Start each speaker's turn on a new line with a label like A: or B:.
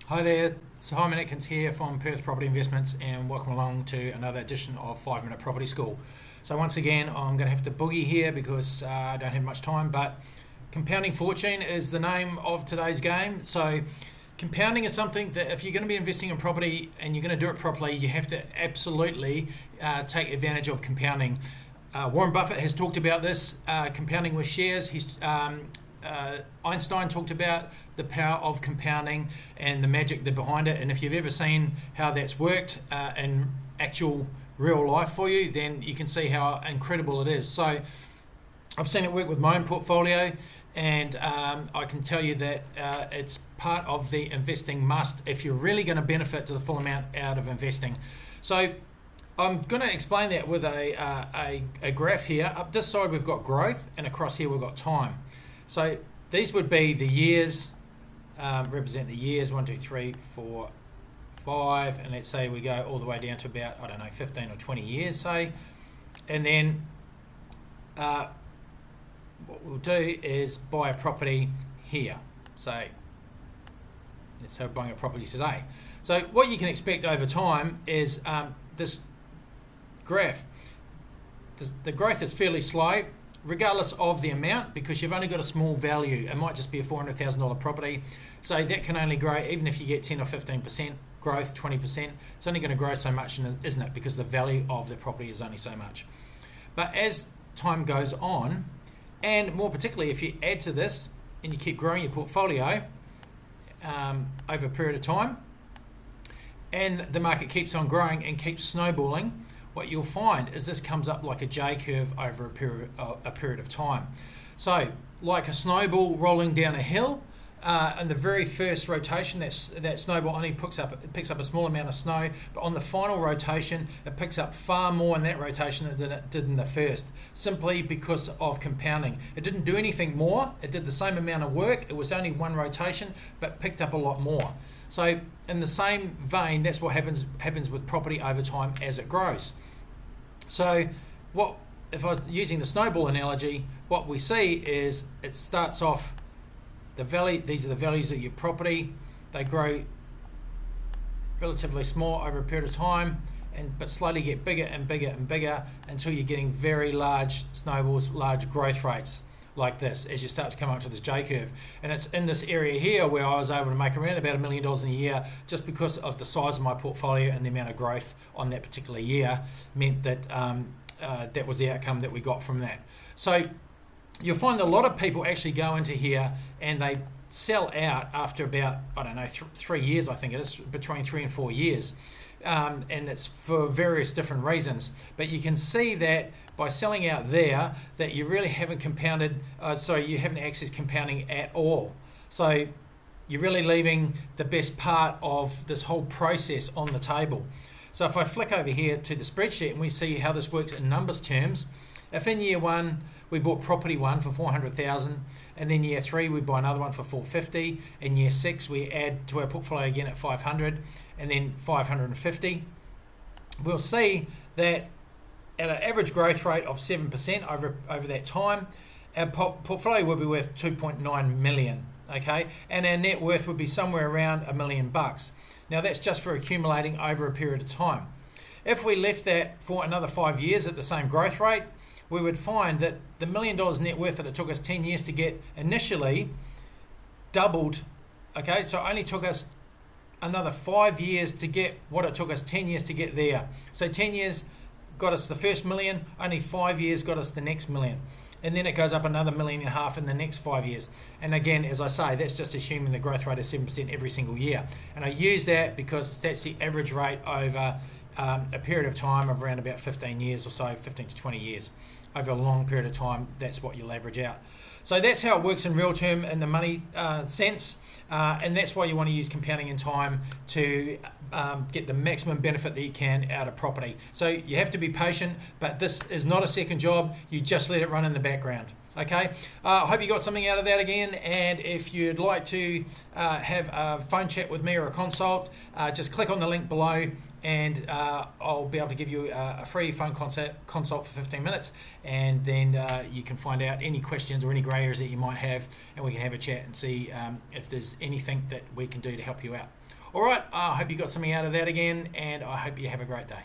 A: Hi there, Simon Atkins here from Perth Property Investments, and welcome along to another edition of 5 Minute Property School. So once again, I'm going to have to boogie here because I don't have much time, but compounding fortune is the name of today's game. So compounding is something that if you're going to be investing in property and you're going to do it properly, you have to absolutely take advantage of compounding. Warren Buffett has talked about this, compounding with shares. Einstein talked about the power of compounding and the magic behind it, and if you've ever seen how that's worked in actual real life for you, then you can see how incredible it is. So I've seen it work with my own portfolio, and I can tell you that it's part of the investing must if you're really going to benefit to the full amount out of investing. So I'm going to explain that with a graph here. Up this side we've got growth, and across here we've got time. So these would be the years, represent the years, 1, 2, 3, 4, 5, and let's say we go all the way down to about, 15 or 20 years, say. And then what we'll do is buy a property here. So let's say we're buying a property today. So what you can expect over time is this graph. The growth is fairly slow, regardless of the amount, because you've only got a small value. It might just be a $400,000 property, so that can only grow, even if you get 10 or 15% growth, 20%, it's only going to grow so much, isn't it, because the value of the property is only so much. But as time goes on, and more particularly if you add to this and you keep growing your portfolio over a period of time, and the market keeps on growing and keeps snowballing, what you'll find is this comes up like a J curve over a period of time. So like a snowball rolling down a hill, in the very first rotation that snowball only picks up a small amount of snow, but on the final rotation it picks up far more in that rotation than it did in the first, simply because of compounding. It didn't do anything more, it did the same amount of work, it was only one rotation, but picked up a lot more. So in the same vein, that's what happens with property over time as it grows. So if I was using the snowball analogy, what we see is it starts off the valley. These are the values of your property. They grow relatively small over a period of time, but slowly get bigger and bigger and bigger until you're getting very large snowballs, large growth rates like this as you start to come up to this J curve. And it's in this area here where I was able to make around about $1 million in a year, just because of the size of my portfolio and the amount of growth on that particular year meant that that was the outcome that we got from that. So you'll find that a lot of people actually go into here and they sell out after about, 3 years, I think it is, between 3 and 4 years. And it's for various different reasons, but you can see that by selling out there that you really haven't compounded, you haven't accessed compounding at all. So you're really leaving the best part of this whole process on the table. So if I flick over here to the spreadsheet and we see how this works in numbers terms, if in year 1 we bought property 1 for 400,000, and then year 3 we buy another one for 450, in year 6 we add to our portfolio again at 500, and then 550, we'll see that at an average growth rate of 7% over that time, our portfolio will be worth 2.9 million, okay, and our net worth would be somewhere around $1 million. Now that's just for accumulating over a period of time. If we left that for another 5 years at the same growth rate, we would find that the $1 million net worth that it took us 10 years to get initially doubled, okay, so it only took us another 5 years to get what it took us 10 years to get there. So 10 years got us the first million, only 5 years got us the next million. And then it goes up another 1.5 million in the next 5 years. And again, as I say, that's just assuming the growth rate is 7% every single year. And I use that because that's the average rate over a period of time of around about 15 years or so, 15 to 20 years. Over a long period of time, that's what you'll average out. So that's how it works in real term in the money sense, and that's why you want to use compounding in time to get the maximum benefit that you can out of property. So you have to be patient, but this is not a second job. You just let it run in the background. Okay, I hope you got something out of that again, and if you'd like to have a phone chat with me or a consult, just click on the link below, and I'll be able to give you a free phone consult for 15 minutes, and then you can find out any questions or any grey areas that you might have, and we can have a chat and see if there's anything that we can do to help you out. All right, I hope you got something out of that again, and I hope you have a great day.